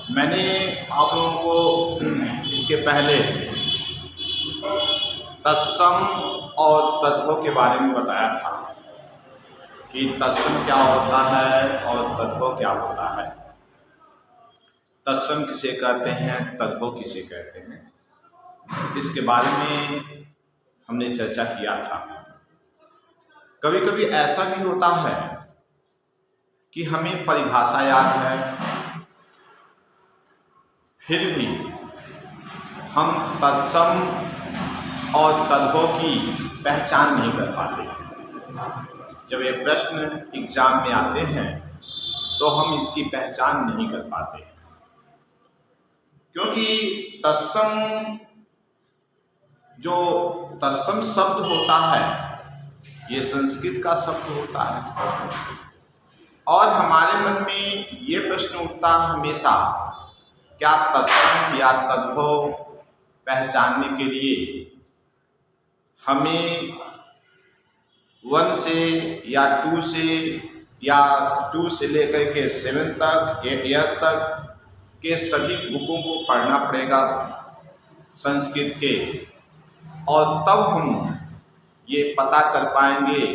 मैंने आप लोगों को इसके पहले तत्सम और तद्भव के बारे में बताया था कि तत्सम क्या होता है और तद्भव क्या होता है। तत्सम किसे कहते हैं, तद्भव किसे कहते हैं, इसके बारे में हमने चर्चा किया था। कभी कभी ऐसा भी होता है कि हमें परिभाषा याद है, फिर भी हम तत्सम और तद्भव की पहचान नहीं कर पाते। जब ये प्रश्न एग्जाम में आते हैं तो हम इसकी पहचान नहीं कर पाते, क्योंकि तत्सम शब्द होता है, ये संस्कृत का शब्द होता है। और हमारे मन में ये प्रश्न उठता है हमेशा, क्या तत्सम या तद्भव पहचानने के लिए हमें 1 से या 2 से या 2 से लेकर के 7 तक, 8 तक के सभी बुकों को पढ़ना पड़ेगा संस्कृत के, और तब हम ये पता कर पाएंगे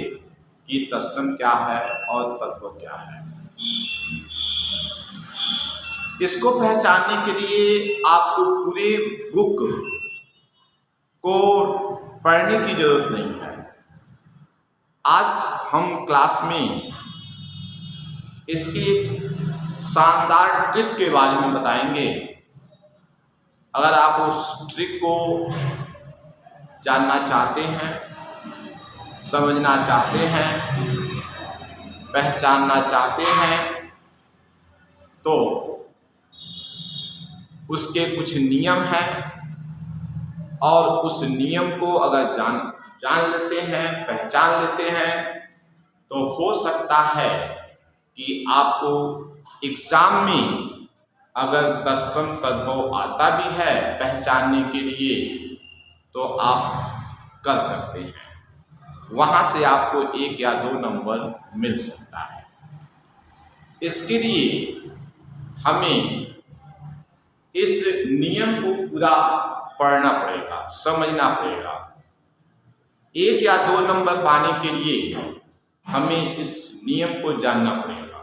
कि तत्सम क्या है और तद्भव क्या है। इसको पहचानने के लिए आपको पूरे बुक को पढ़ने की जरूरत नहीं है। आज हम क्लास में इसकी शानदार ट्रिक के बारे में बताएंगे। अगर आप उस ट्रिक को जानना चाहते हैं, समझना चाहते हैं, पहचानना चाहते हैं, तो उसके कुछ नियम हैं, और उस नियम को अगर जान लेते हैं, पहचान लेते हैं, तो हो सकता है कि आपको एग्जाम में अगर तत्सम तद्भव आता भी है पहचानने के लिए तो आप कर सकते हैं। वहाँ से आपको 1 या 2 नंबर मिल सकता है। इसके लिए हमें इस नियम को पूरा पढ़ना पड़ेगा, समझना पड़ेगा। 1 या 2 नंबर पाने के लिए हमें इस नियम को जानना पड़ेगा।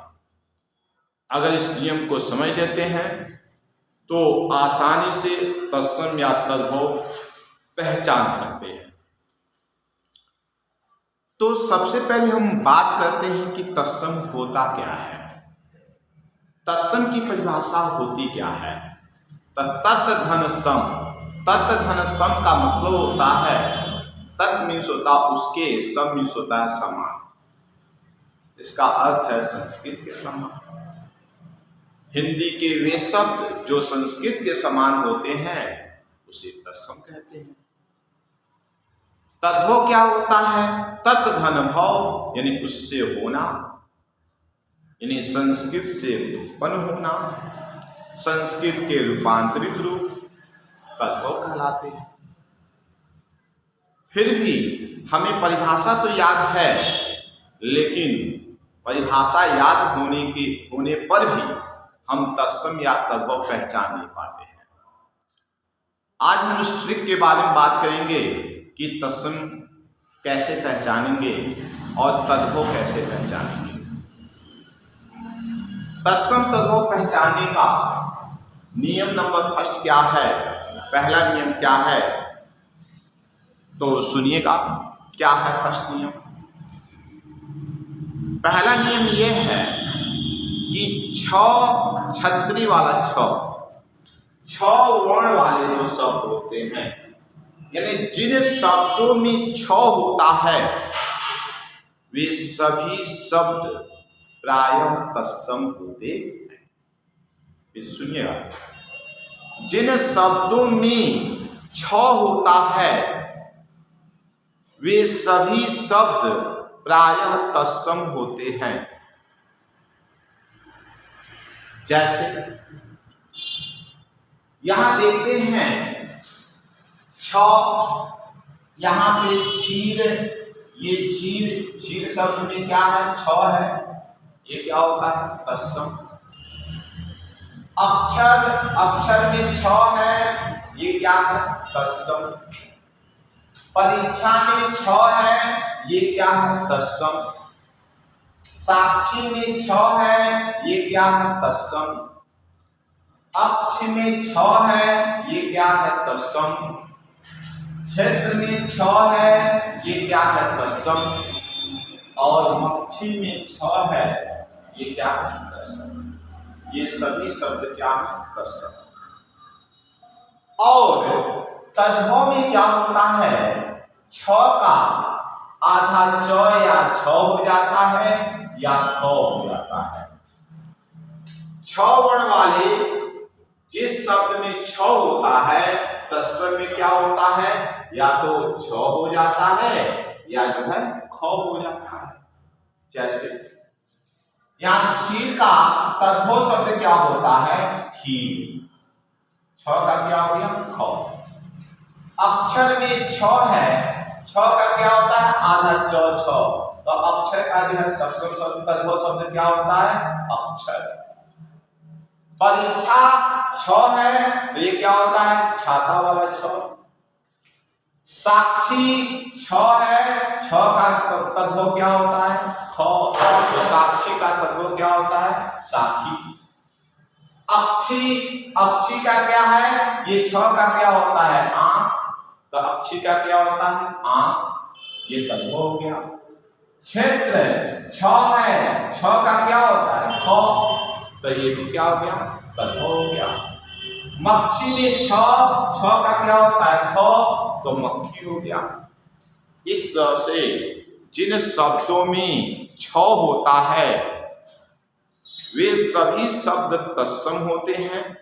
अगर इस नियम को समझ लेते हैं तो आसानी से तत्सम या तद्भव पहचान सकते हैं। तो सबसे पहले हम बात करते हैं कि तत्सम होता क्या है, तत्सम की परिभाषा होती क्या है। तत् धन सम, तत् धन सम का मतलब होता है, तत् मीन्स होता उसके, सम मीन्स होता है समान। इसका अर्थ है संस्कृत के समान। हिंदी के वे शब्द जो संस्कृत के समान होते हैं उसे तत्सम कहते हैं। तद्भव क्या होता है, तत् धन भव, यानी उससे होना, यानी संस्कृत से उत्पन्न होना, संस्कृत के रूपांतरित रूप तद्भव कहलाते हैं। फिर भी हमें परिभाषा तो याद है, लेकिन परिभाषा याद होने पर भी हम तत्सम या तद्भव पहचान नहीं पाते हैं। आज हम उस ट्रिक के बारे में बात करेंगे कि तत्सम कैसे पहचानेंगे और तद्भव कैसे पहचानेंगे। तत्सम तद्भव पहचानने का नियम नंबर 1 क्या है, पहला नियम क्या है, तो सुनिएगा क्या है 1 नियम। पहला नियम यह है कि 6 छतरी वाला 6 वर्ण वाले जो शब्द होते हैं, यानी जिन शब्दों में 6 होता है वे सभी शब्द प्रायः तत्सम होते हैं। सुनिएगा, जिन शब्दों में 6 होता है वे सभी शब्द प्रायः तत्सम होते हैं। जैसे यहां देखते हैं 6, यहां पे क्षीर, ये क्षीर शब्द में क्या है, 6 है, ये क्या होता है, तत्सम। अक्षर में छ है, ये क्या है? तत्सम। परीक्षा में छ है, ये क्या है? तत्सम। साक्षी में छ है, ये क्या है? तत्सम। अक्ष में छ है, ये क्या है? तत्सम। क्षेत्र में छ है, ये क्या है? तत्सम। और मक्षी में छ है, ये क्या है? तत्सम। ये सभी शब्द क्या है? तत्सम। और तद्भव में क्या होता है? छ का आधा च या छ हो जाता है या ख हो जाता है। छ वर्ण वाले जिस शब्द में छ होता है तत्सम में क्या होता है? या तो छ हो जाता है या जो है ख हो जाता है। जैसे यहां क्षीर का तद्भव शब्द क्या होता है? खीर। छ का क्या हो गया? ख। अक्षर में छ है, छ का क्या होता है? आधा च छ। तो अक्षर का जो है तत्सम शब्द तद्भव शब्द क्या होता है? अक्षर। परीक्षा छ है, तो ये क्या होता है? छाता वाला छ। साक्षी छ है, छ का तद्भव क्या होता है? ख। तो साक्षी का तद्भव क्या होता है? साखी। अक्षी का क्या है? ये छ का क्या होता है? आंख। तो अक्षी का क्या होता है? आंख। ये तद्भव हो गया। क्षेत्र छ है, छ का क्या होता है? ख। तो ये भी क्या हो गया? तद्भव हो गया। मक्षी में छ का क्या होता है? ख। तो मक्खी हो गया। इस तरह से जिन शब्दों में छ होता है वे सभी शब्द तत्सम होते हैं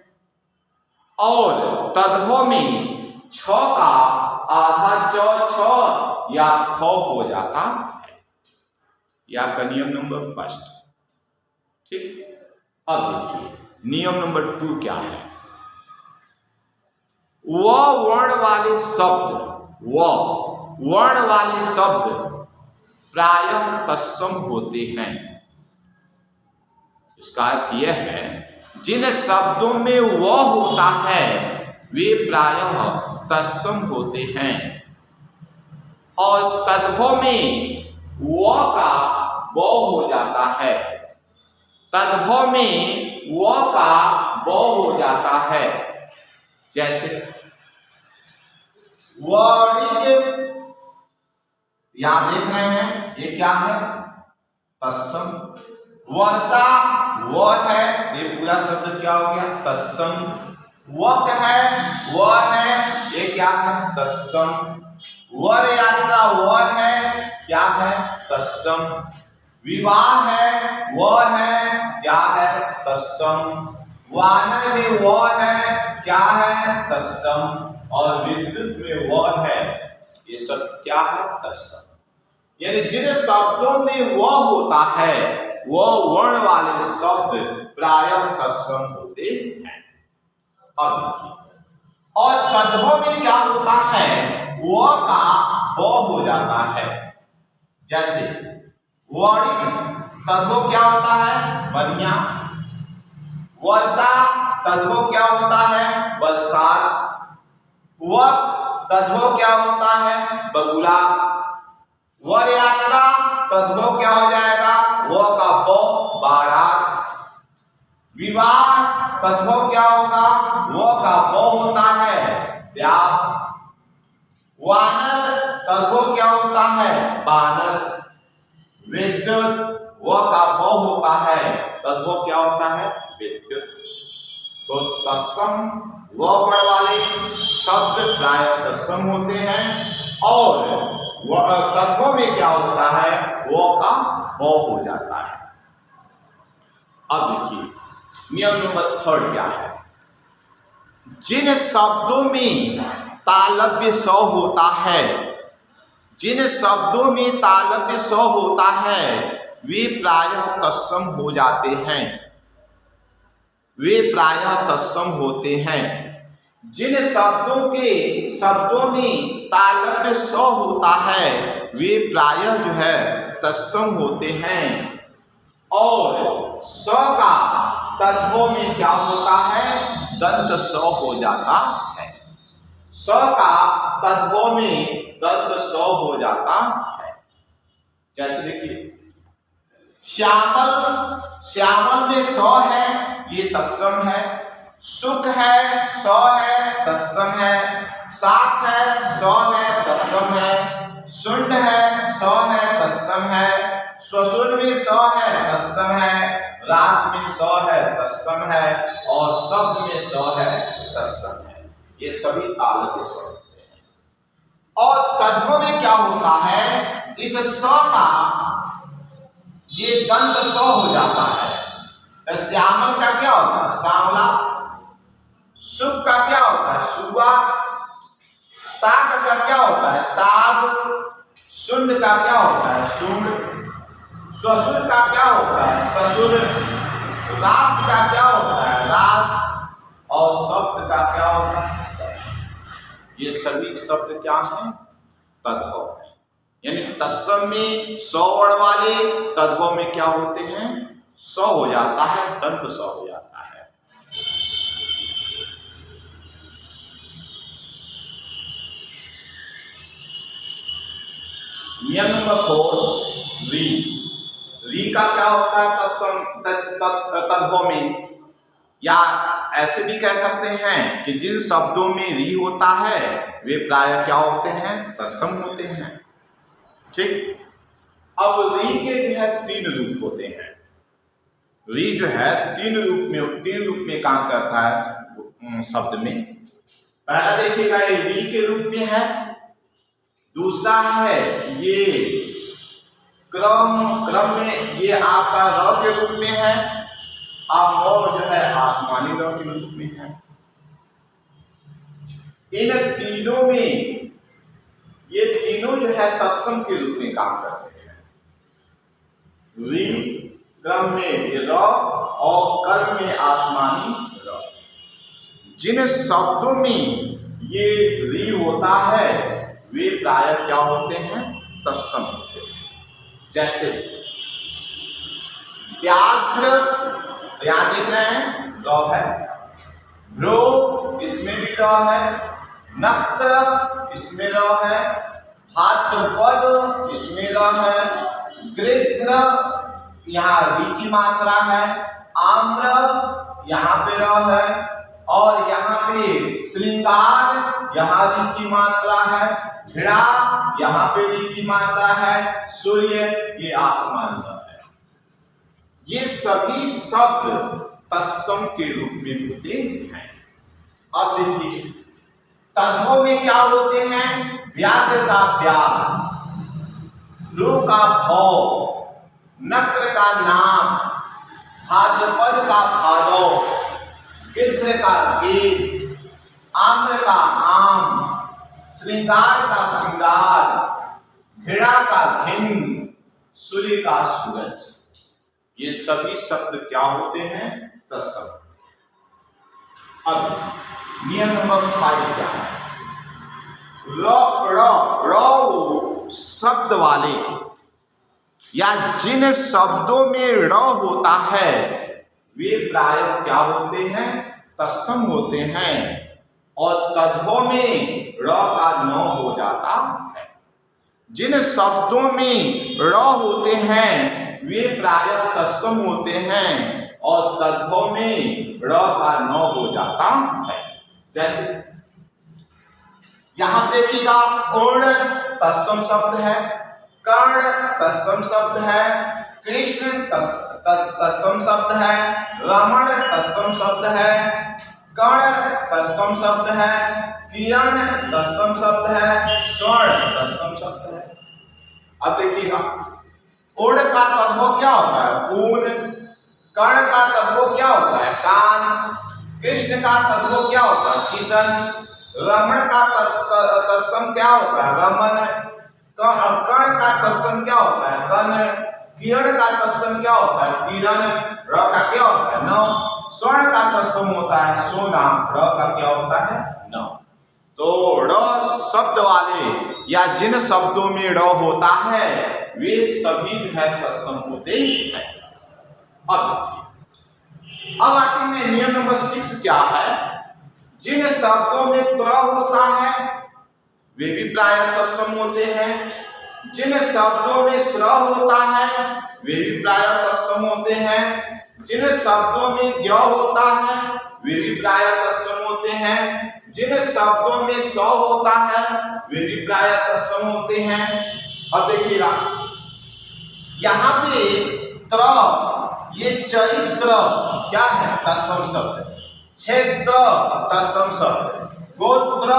और तद्भव में छ का आधा च छ या ख हो जाता है। यह आपका नियम नंबर फर्स्ट। ठीक। अब देखिए नियम नंबर 2 क्या है? वर्ण वाले शब्द प्रायः तत्सम होते हैं। इसका अर्थ यह है जिन शब्दों में व होता है वे प्रायः तत्सम होते हैं और तद्भव में व का ब हो जाता है। तद्भव में व का ब हो जाता है। जैसे वर्णिक, यहां देख रहे हैं ये क्या है? तत्सम। वर्षा वो है, ये पूरा शब्द क्या हो गया? तत्सम। वक है, वह है, ये क्या है? तत्सम। वर यात्रा वह है, क्या है? तत्सम। विवाह है, वह है, क्या है? तत्सम। वानर में वह है, क्या है? तत्सम। और विद्युत में वह है, ये सब क्या है? तत्सम। यानी जिन शब्दों में वह होता है वह वर्ण वाले शब्द प्रायः तत्सम होते हैं। अब देखिए और तद्भव में क्या होता है? वह का ब हो जाता है। जैसे वर्णिक तद्भव क्या होता है? बनिया। वर्षा तद्भव क्या होता है? बरसात। वक्त तद्भव क्या होता है? बगुला। वर यात्रा तद्भव क्या हो जाएगा? वो का ब, बारात। विवाह तद्भव क्या होगा? वो का ब होता है, ब्याह। वानर तद्भव क्या होता है? बानर। विद्युत वो का ब होता है, तद्भव क्या होता है? विद्युत। तो तत्सम व वर्ण वाले शब्द प्रायः तत्सम होते हैं और तद्भव में क्या होता है? वो का ब हो जाता है। अब देखिए नियम नंबर 3 क्या है? जिन शब्दों में तालव्य स होता है, जिन शब्दों में तालव्य स होता है वे प्रायः तत्सम हो जाते हैं। वे प्रायः तत्सम होते हैं। जिन शब्दों में तालव्य स होता है वे प्रायः जो है तत्सम होते हैं और स का तद्भव में क्या होता है, दंत स हो जाता है। स का तद्भव में दंत स हो जाता है। जैसे देखिए श्यामल, श्यामल में स है, ये तत्सम है। सुख है, स है, तत्सम है। साख है, स है, तत्सम है। सुंड है, स है, तत्सम है। स्वसुर में स है, तत्सम है। रास में स है, तत्सम है। और शब्द में स है, तत्सम है। ये सभी ताल के स होते हैं। और तद्भव में क्या होता है, इस स का ये दंत स हो जाता है। तो श्यामल का क्या होता है, सांवला। सुख का क्या होता है, सुआ। साग का क्या होता है, साग। सुंड का क्या होता है, सुंड। ससुर का क्या होता है, ससुर। रास का क्या होता है, रास। और शब्द का क्या होता है, शब्द। ये सभी शब्द क्या हैं, तद्भव है। यानी तत्सम में स वर्ण वाले तद्भव में क्या होते हैं, स हो जाता है, दंत स हो जाता है। नियम नंबर 4, री। री का क्या होता है, तत्सम तद्भव में, या ऐसे भी कह सकते हैं कि जिन शब्दों में री होता है वे प्रायः क्या होते हैं, तत्सम होते हैं। ठीक। अब री के जो है 3 रूप होते हैं। री जो है 3 रूप में काम करता है शब्द में। पहला देखिएगा ये री के रूप में है। दूसरा है ये क्रम में, ये आपका र के रूप में है। और मौ जो है आसमानी र के रूप में है। इन तीनों में ये तीनों जो है तत्सम के रूप में काम करते हैं। री, क्रम में ये र और कर्म में आसमानी र। जिन शब्दों में ये री होता है वे प्रायः क्या होते हैं, तत्सम होते हैं। जैसे व्याघ्र, यहां देख रहे हैं र है। भ्रो, इसमें भी र है। नक्र, इसमें र है। भाद्रपद, इसमें र है। गृध्र, यहाँ री की मात्रा है। आम्र, यहाँ पे र है। और यहाँ पे श्रृंगार, यहाँ री की मात्रा है। भिड़ा, यहाँ पे री की मात्रा है। सूर्य, ये आसमान है। ये सभी शब्द तत्सम के रूप में होते हैं। अब देखिए तद्भव में क्या होते हैं, व्याघ्र का व्याघ्र, भ्रू का भौ, नक्र का नाक, भाद्रपद का भादौ, गिद्ध का गिद्ध, आम्र का आम, श्रृंगार का श्रृंगार, भिड़ा का भिन्न, सूर्य का सूरज। ये सभी शब्द क्या होते हैं, तत्सम। अब नियम नंबर 5 क्या है, र शब्द वाले या जिन शब्दों में र होता है वे प्रायः क्या होते हैं, तत्सम होते हैं। और तद्भव में र का न हो जाता है। जिन शब्दों में र होते हैं वे प्रायः तत्सम होते हैं और तद्भव में र का न हो जाता है। जैसे यहां देखिएगा उर्ण तत्सम शब्द है, कर्ण तत्सम शब्द है, कृष्ण तत्सम शब्द है, रमण तत्सम शब्द है, कर्ण तत्सम शब्द है, किरण तत्सम शब्द है, स्वर्ण तत्सम शब्द है। अब देखिएगा उर्ण का तद्भव क्या होता है, ऊन। कर्ण का तद्भव क्या होता है, कान। कृष्ण का तद्भव क्या होता है, किशन। रमण का तत्सम क्या होता है, रमन। कर्ण का तत्सम क्या होता है, कर्ण। किरण का तत्सम क्या होता है, किरण। र का क्या होता है, न। स्वर्ण का तत्सम होता है सोना, र का क्या होता है, न। तो र शब्द वाले या जिन शब्दों में र होता है वे सभी जो है तत्सम होते हैं। अब देखिए, अब आते हैं नियम नंबर 6 क्या है। जिन शब्दों में त्र होता है वे भी प्रायः तत्सम होते हैं, जिन शब्दों में स्र होता है वे भी प्रायः तत्सम होते हैं, जिन शब्दों में ज्ञ होता है वे भी प्रायः तत्सम होते हैं, जिन शब्दों में स होता है वे भी प्रायः तत्सम होते हैं। अब देखिएगा यहाँ पे त्र, ये चरित्र क्या है, तत्सम शब्द, क्षेत्र तत्सम शब्द, गोत्र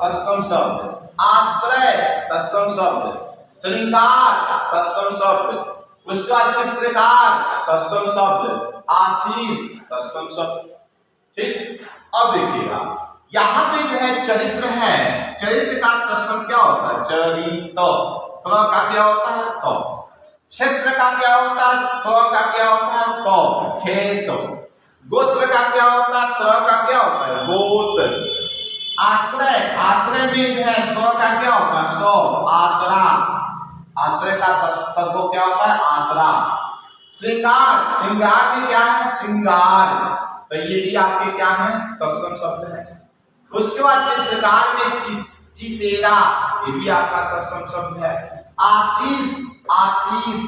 तत्सम शब्द, आश्रय तत्सम शब्द, श्रृंगार तत्सम शब्द, उसका चित्रकार तत्सम शब्द, आशीष तत्सम शब्द। ठीक, अब देखिएगा यहाँ पे जो है चरित्र है, चरित्र का तत्सम क्या होता है, चरित, त्र का क्या होता है, तो। क्षेत्र का क्या होता है, त्र का क्या होता है, तो, खेत। गोत्र का क्या होता है, त्र का क्या होता है, गोत्र। आश्रय, आश्रय में जो है स्व का क्या होता है, सौ, आसरा। आश्रय का तत्व क्या होता है, आसरा। श्रृंगार, श्रृंगार में क्या है, श्रृंगार, तो ये भी आपके क्या है, तत्सम शब्द है। उसके बाद चित्रकार में चितेरा, ये भी आपका तत्सम शब्द है। आशीष, आशीष,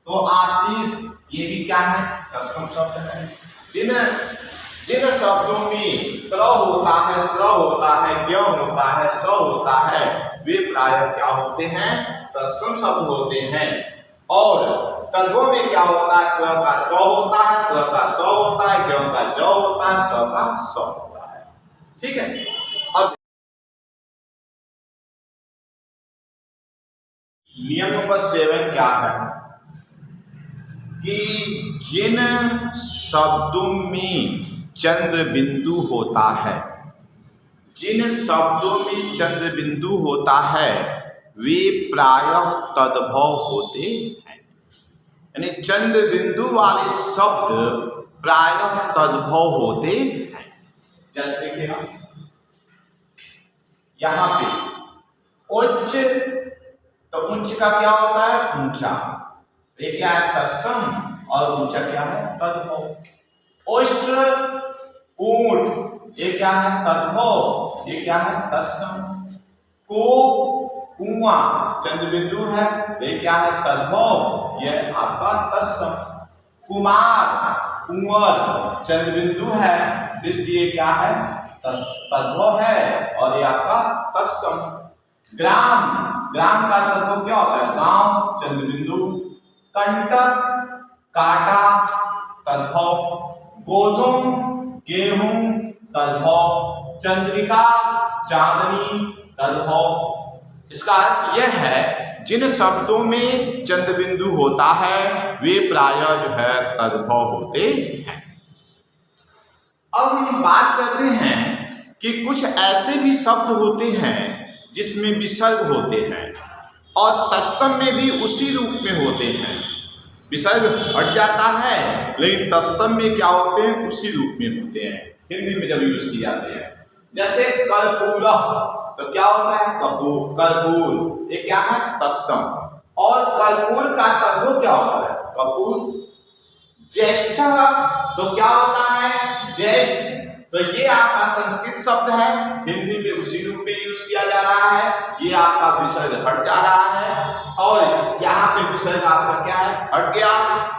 तो आशीष ये भी क्या है, तत्सम शब्द है। जिन शब्दों में त्र होता है, स्र होता है, ज्ञ होता है, स होता है, वे प्रायः क्या होते हैं, तत्सम शब्द होते हैं। और तद्भव में क्या होता है, क का त होता है, स का स होता है, ज्ञ का ज होता है, स का स होता है। ठीक है, अब नियम नंबर 7 क्या है कि जिन शब्दों में चंद्र बिंदु होता है, जिन शब्दों में चंद्र बिंदु होता है वे प्रायः तद्भव होते हैं। यानी चंद्र बिंदु वाले शब्द प्रायः तद्भव होते हैं। जैसे देखिएगा यहाँ पे उच्च, तो उच्च का क्या होता है, ऊंचा, ये क्या है, तत्सम, और ऊंचा क्या है, तद्भव। उष्ट, ऊंट, ये क्या है, तद्भव, ये क्या है, तत्सम। कूप, कुआं, चंद्र बिंदु है, ये क्या है, तद्भव, ये आपका तत्सम। कुमार, कुंवर, चंद्र बिंदु है, इसलिए क्या है, तद्भव है, और ये आपका तत्सम। ग्राम, ग्राम का तत्व क्या होता है, गांव, चंद्र बिंदु। कंटक, काटा, तद्भव। गोधूम, गेहूं, तद्भव। चंद्रिका, चांदनी, तद्भव। इसका अर्थ यह है जिन शब्दों में चंद्र बिंदु होता है वे प्रायः जो है तद्भव होते हैं। अब हम बात करते हैं कि कुछ ऐसे भी शब्द होते हैं जिसमें विसर्ग होते हैं और तत्सम में भी उसी रूप में होते हैं। विसर्ग हट जाता है लेकिन तत्सम में क्या होते हैं, उसी रूप में होते हैं, हिंदी में जब यूज किए जाते हैं। जैसे कर्पूर, तो क्या होता है, कपूर, कर्पूर, ये क्या है, तत्सम। और कर्पूर का तद्भव क्या होता है, कपूर। ज्येष्ठ, तो क्या होता है, ज्येष्ठ, तो ये आपका संस्कृत शब्द है, हिंदी में उसी रूप में यूज किया जा रहा है। ये आपका विसर्ग हट जा रहा है और यहाँ पे विसर्ग आपका क्या है, हट गया,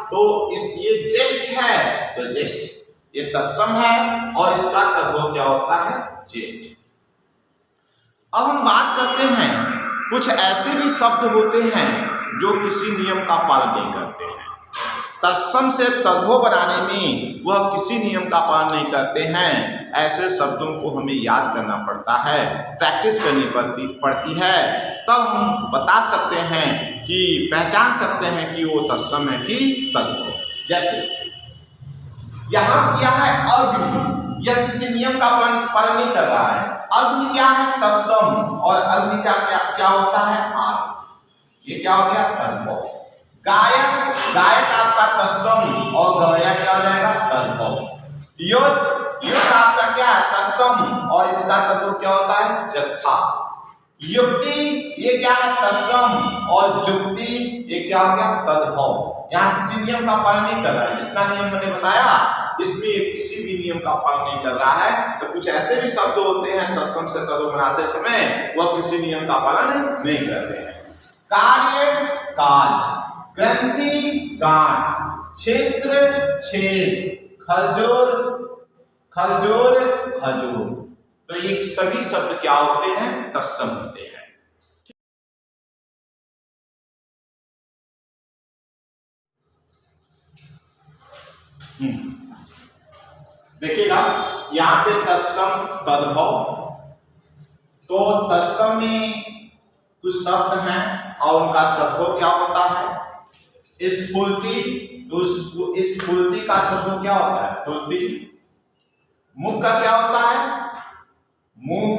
तो इस ये ज्येष्ठ है, तो ज्येष्ठ ये तत्सम है और इसका तद्भव क्या होता है, जेठ। अब हम बात करते हैं कुछ ऐसे भी शब्द होते हैं जो किसी नियम का पालन नहीं करते हैं। तत्सम से तद्भव बनाने में वह किसी नियम का पालन नहीं करते हैं। ऐसे शब्दों को हमें याद करना पड़ता है, प्रैक्टिस करनी पड़ती है, तब हम बता सकते हैं कि पहचान सकते हैं कि वो तत्सम है कि तद्भव। जैसे यहाँ किया है अग्नि, यह किसी नियम का पालन नहीं कर रहा है। अग्नि क्या है, तत्सम, और अग्नि का क्या होता है, आग, ये क्या हो गया, तद्भव। गायक, गायक आपका तत्सम और गवैया क्या हो जाएगा, तद्भव। युद्ध, युद्ध आपका क्या है, तत्सम और इसका तद्भव क्या होता है, जत्था। युक्ति ये क्या है? तत्सम। और जुक्ति ये क्या हो गया? तद्भव। यहाँ किसी नियम का पालन नहीं कर रहा है। जितना नियम मैंने बताया इसमें किसी भी नियम का पालन नहीं कर रहा है। तो कुछ ऐसे भी शब्द होते हैं तत्सम से तद्भव बनाते समय वह किसी नियम का पालन नहीं करते हैं। कार्य काज, ग्रंथि गांठ, क्षेत्र छेद, खरजोर खरजोर खजूर। तो ये सभी शब्द क्या होते हैं? तत्सम होते हैं। देखिएगा यहाँ पे तत्सम तद्भव। तो तत्सम में कुछ शब्द हैं और उनका तद्भव क्या होता है? स्फूर्ति। तो स्फूर्ति का तद्भव क्या होता है? स्फूर्ति। मुख का क्या होता है? मुंह।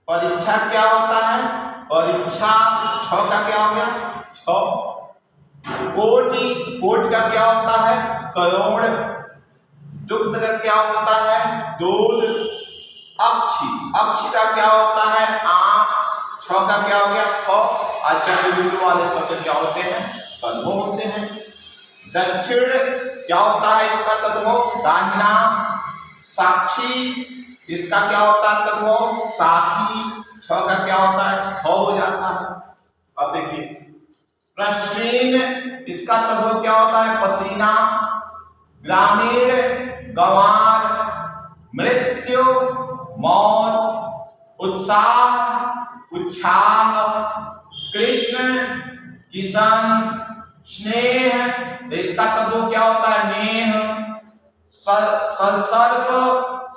परीक्षा क्या होता है? परीक्षा। छ का क्या हो गया? छ। कोटि, कोट का क्या होता है? करोड़। दुग्ध का क्या होता है? दूध। अक्षी, अक्षी का क्या होता है? आंख। छ का क्या हो गया? ख। अच्छा, बिंदु वाले शब्द क्या होते हैं? तद्भव होते हैं। दक्षिण क्या होता है? इसका तद्भव दाहिना। साक्षी, इसका क्या होता है तद्भव? साथी। छ का क्या होता है? ख हो जाता है। अब देखिए प्रश्न, इसका तद्भव क्या होता है? पसीना। ग्रामीण गंवार। मृत्यु मौत। उत्साह उत्साह। कृष्ण किशन। स्नेह, तो इसका तद्भव क्या होता है? नेह। सर्प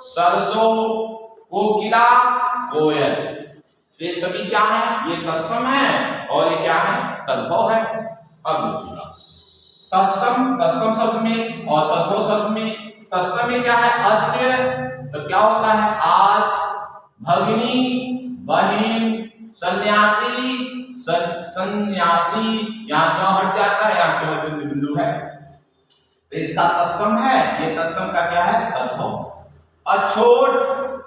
सरसों। कोकिला कोयल। ये सभी क्या है? ये तत्सम है और ये क्या है? तद्भव है। अब देखिएगा तत्सम, तत्सम शब्द में और तद्भव शब्द में। तत्सम में क्या है? अद्य, तो क्या होता है? आज। भगिनी बहिन। सन्यासी सन्यासी, यहाँ क्यों हट जाता है? यहाँ केवल चिन्ह बिंदु है। तो इसका तत्सम है, ये तत्सम का क्या है? तद्भव। अछोट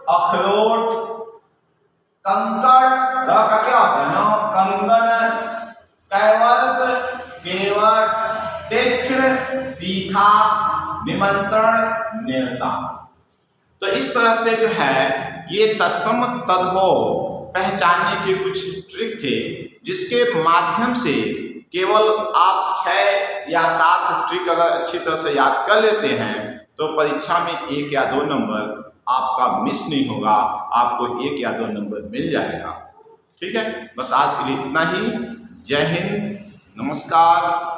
अखरोट। कंकड़, र का क्या होता है? नौ। कंगन। कैवर्त केवट। तीक्ष्ण तीखा। निमंत्रण नेवता। तो इस तरह से जो है ये तत्सम तद्भव पहचानने के कुछ ट्रिक थे जिसके माध्यम से केवल आप 6 या 7 ट्रिक अगर अच्छी तरह से याद कर लेते हैं तो परीक्षा में 1 या 2 नंबर आपका मिस नहीं होगा, आपको 1 या 2 नंबर मिल जाएगा। ठीक है, बस आज के लिए इतना ही। जय हिंद, नमस्कार।